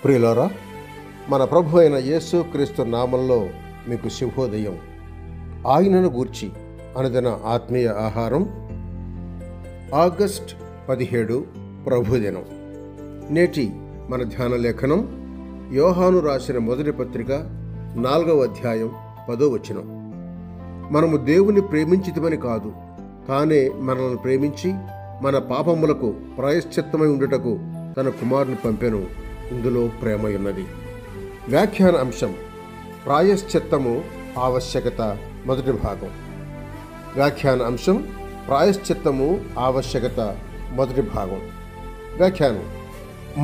ప్రియులారా, మన ప్రభు అయిన యేసు క్రీస్తు నామంలో మీకు శుభోదయం. ఆయనను గూర్చి అనుదిన ఆత్మీయ ఆహారం. ఆగస్ట్ 17 ప్రభుదినం. నేటి మన ధ్యాన లేఖనం యోహాను రాసిన మొదటి పత్రిక 4వ అధ్యాయం 10వ వచనం. మనము దేవుని ప్రేమించితిమని కాదు, తానే మనల్ని ప్రేమించి మన పాపములకు ప్రాయశ్చిత్తమై ఉండుటకు తన కుమారుని పంపెను. ఇందులో ప్రేమ ఉన్నది. వ్యాఖ్యాన అంశం: ప్రాయశ్చిత్తము ఆవశ్యకత. మొదటి భాగం. వ్యాఖ్యాన అంశం: ప్రాయశ్చిత్తము ఆవశ్యకత. మొదటి భాగం. వ్యాఖ్యానం: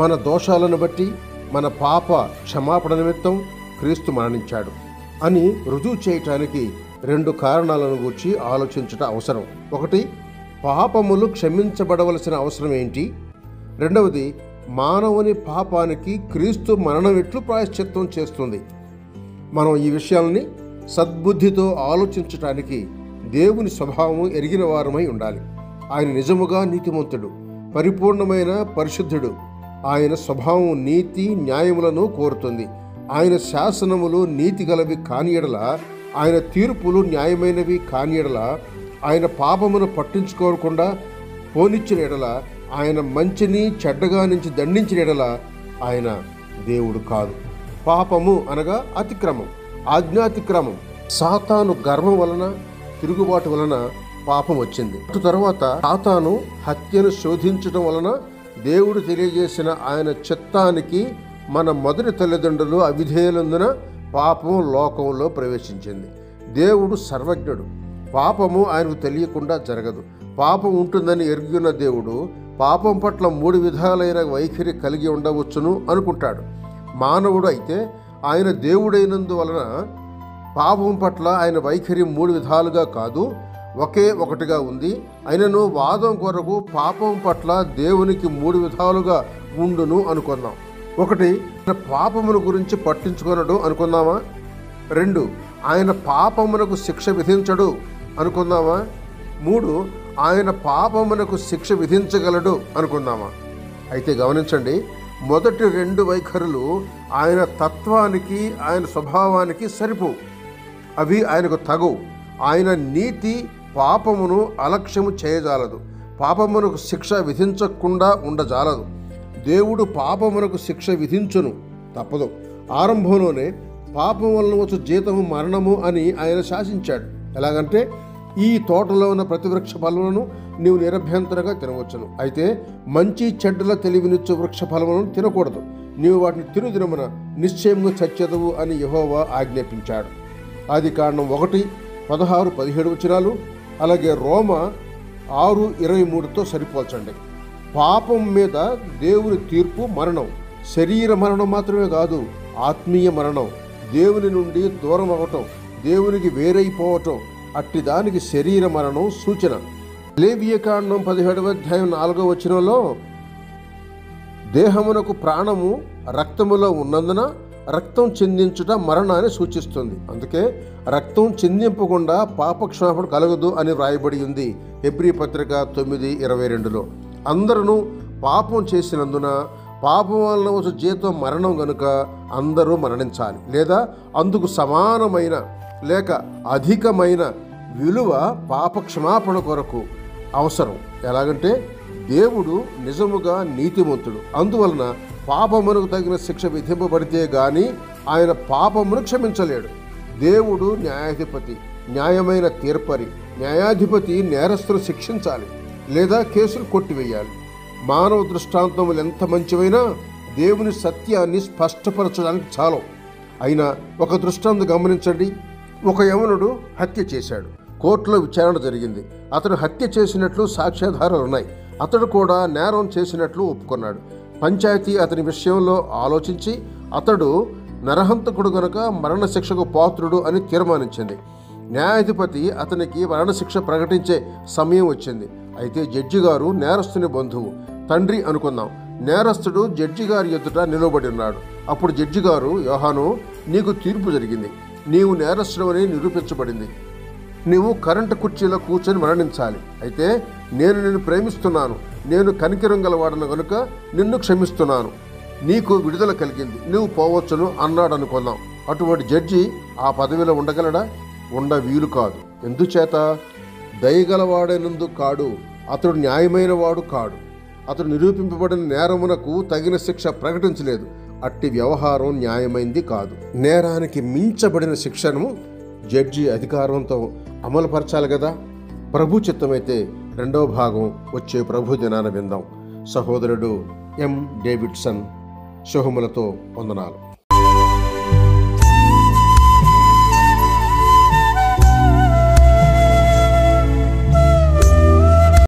మన దోషాలను బట్టి మన పాప క్షమాపణ నిమిత్తం క్రీస్తు మరణించాడు అని రుజువు చేయటానికి 2 కారణాలను గూర్చి ఆలోచించుట అవసరం. ఒకటి, పాపములు క్షమించబడవలసిన అవసరం ఏంటి? రెండవది, మానవుని పాపానికి క్రీస్తు మరణం ఎట్లు ప్రాయశ్చిత్తం చేస్తుంది. మనం ఈ విషయాలని సద్బుద్ధితో ఆలోచించటానికి దేవుని స్వభావం ఎరిగిన వారమై ఉండాలి. ఆయన నిజముగా నీతిమంతుడు, పరిపూర్ణమైన పరిశుద్ధుడు. ఆయన స్వభావం నీతి న్యాయములను కోరుతుంది. ఆయన శాసనములు నీతి గలవి కాని యెడల, ఆయన తీర్పులు న్యాయమైనవి కాని యెడల, ఆయన పాపమును పట్టించుకోకుండా పోనిచ్చిన యెడల, ఆయన మంచిని చెడ్డగా నుంచి దండించిన యెడల ఆయన దేవుడు కాదు. పాపము అనగా అతిక్రమం, ఆజ్ఞాతిక్రమం. సాతాను గర్వం వలన, తిరుగుబాటు వలన పాపం వచ్చింది. తర్వాత సాతాను హత్యను శోధించడం వలన దేవుడు తెలియజేసిన ఆయన చిత్తానికి మన మొదటి తల్లిదండ్రులు అవిధేయులందున పాపం లోకంలో ప్రవేశించింది. దేవుడు సర్వజ్ఞుడు. పాపము ఆయనకు తెలియకుండా జరగదు. పాపం ఉంటుందని ఎరిగిన దేవుడు పాపం పట్ల 3 విధాలైన వైఖరి కలిగి ఉండవచ్చును అనుకుంటాడు. మానవుడు అయితే ఆయన దేవుడైనందువలన పాపం పట్ల ఆయన వైఖరి 3 విధాలుగా కాదు, ఒకే ఒకటిగా ఉంది. అయినను వాదం కొరకు పాపం పట్ల దేవునికి 3 విధాలుగా ఉండును అనుకుందాం. 1, ఆయన పాపమును గురించి పట్టించుకొనడు అనుకుందామా? 2, ఆయన పాపమునకు శిక్ష విధించడు అనుకుందామా? 3, ఆయన పాపమునకు శిక్ష విధించగలడు అనుకుందామా? అయితే గమనించండి, మొదటి 2 వైఖరులు ఆయన తత్వానికి, ఆయన స్వభావానికి సరిపోవు. అవి ఆయనకు తగవు. ఆయన నీతి పాపమును అలక్ష్యము చేయజాలదు. పాపమునకు శిక్ష విధించకుండా ఉండజాలదు. దేవుడు పాపమునకు శిక్ష విధించును, తప్పదు. ఆరంభంలోనే పాపం వలన వచ్చు జీతము మరణము అని ఆయన శాసించాడు. ఎలాగంటే, ఈ తోటలో ఉన్న ప్రతి వృక్ష ఫలములను నీవు నిరభ్యంతరంగా తినవచ్చును, అయితే మంచి చెడ్డల తెలివినిచ్చు వృక్ష ఫలములను తినకూడదు. నీవు వాటిని తినుదినమున నిశ్చయముగా చచ్చెదవు అని యెహోవా ఆజ్ఞాపించాడు. ఆదికాండం 1:16-17 వచనాలు. అలాగే రోమా 6:23తో సరిపోల్చండి. పాపం మీద దేవుని తీర్పు మరణం. శరీర మరణం మాత్రమే కాదు, ఆత్మీయ మరణం. దేవుని నుండి దూరం అవ్వటం, దేవునికి వేరైపోవటం, అట్టి దానికి శరీర మరణం సూచన. లేవియకాండం 17వ అధ్యాయం 4వ వచనంలో దేహమునకు ప్రాణము రక్తములో ఉన్నందున రక్తం చిందించుట మరణాన్ని సూచిస్తుంది. అందుకే రక్తం చిందింపకుండా పాపక్షమాపణ కలగదు అని వ్రాయబడి ఉంది హెబ్రీ పత్రిక 9:22లో. అందరూ పాపం చేసినందున పాపం వలన వచ్చే జీతం మరణం గనుక అందరూ మరణించాలి, లేదా అందుకు సమానమైన లేక అధికమైన విలువ పాపక్షమాపణ కొరకు అవసరం. ఎలాగంటే, దేవుడు నిజముగా నీతిమంతుడు. అందువలన పాపమునకు తగిన శిక్ష విధింపబడితే గాని ఆయన పాపమును క్షమించలేడు. దేవుడు న్యాయాధిపతి, న్యాయమైన తీర్పరి. న్యాయాధిపతి నేరస్తులు శిక్షించాలి లేదా కేసులు కొట్టివేయాలి. మానవ దృష్టాంతములు ఎంత మంచివైనా దేవుని సత్యాన్ని స్పష్టపరచడానికి చాలు. అయినా ఒక దృష్టాంతం గమనించండి. ఒక యవనుడు హత్య చేశాడు. కోర్టులో విచారణ జరిగింది. అతడు హత్య చేసినట్లు సాక్ష్యాధారాలు ఉన్నాయి. అతడు కూడా నేరం చేసినట్లు ఒప్పుకున్నాడు. పంచాయతీ అతని విషయంలో ఆలోచించి అతడు నరహంతకుడు గనుక మరణశిక్షకు పాత్రుడు అని తీర్మానించింది. న్యాయాధిపతి అతనికి మరణశిక్ష ప్రకటించే సమయం వచ్చింది. అయితే జడ్జి గారు నేరస్తుని బంధువు, తండ్రి అనుకుందాం. నేరస్తుడు జడ్జి గారి ఎదుట నిలబడి ఉన్నాడు. అప్పుడు జడ్జి గారు, యోహాను, నీకు తీర్పు జరిగింది. నీవు నేరస్తుడవని నిరూపించబడింది. నీవు కరెంటు కుర్చీలో కూర్చొని మరణించాలి. అయితే నేను నిన్ను ప్రేమిస్తున్నాను, నేను కనికరం గలవాడను గనుక నిన్ను క్షమిస్తున్నాను. నీకు విడుదల కలిగింది, నువ్వు పోవచ్చును అన్నాడు అనుకుందాం. అటువంటి జడ్జి ఆ పదవిలో ఉండగలడా? ఉండ వీలు కాదు. ఎందుచేత? దయగలవాడైనందుకు కాడు, అతడు న్యాయమైన వాడు కాడు. అతడు నిరూపింపబడిన నేరమునకు తగిన శిక్ష ప్రకటించలేదు. అట్టి వ్యవహారం న్యాయమైంది కాదు. నేరానికి మించబడిన శిక్షను జడ్జి అధికారంతో అమలుపరచాలి కదా. ప్రభు చిత్తమైతే రెండవ భాగం వచ్చే ప్రభు దినాన విందాం. సహోదరుడు ఎం. డేవిడ్సన్. శుభములతో వందనాలు.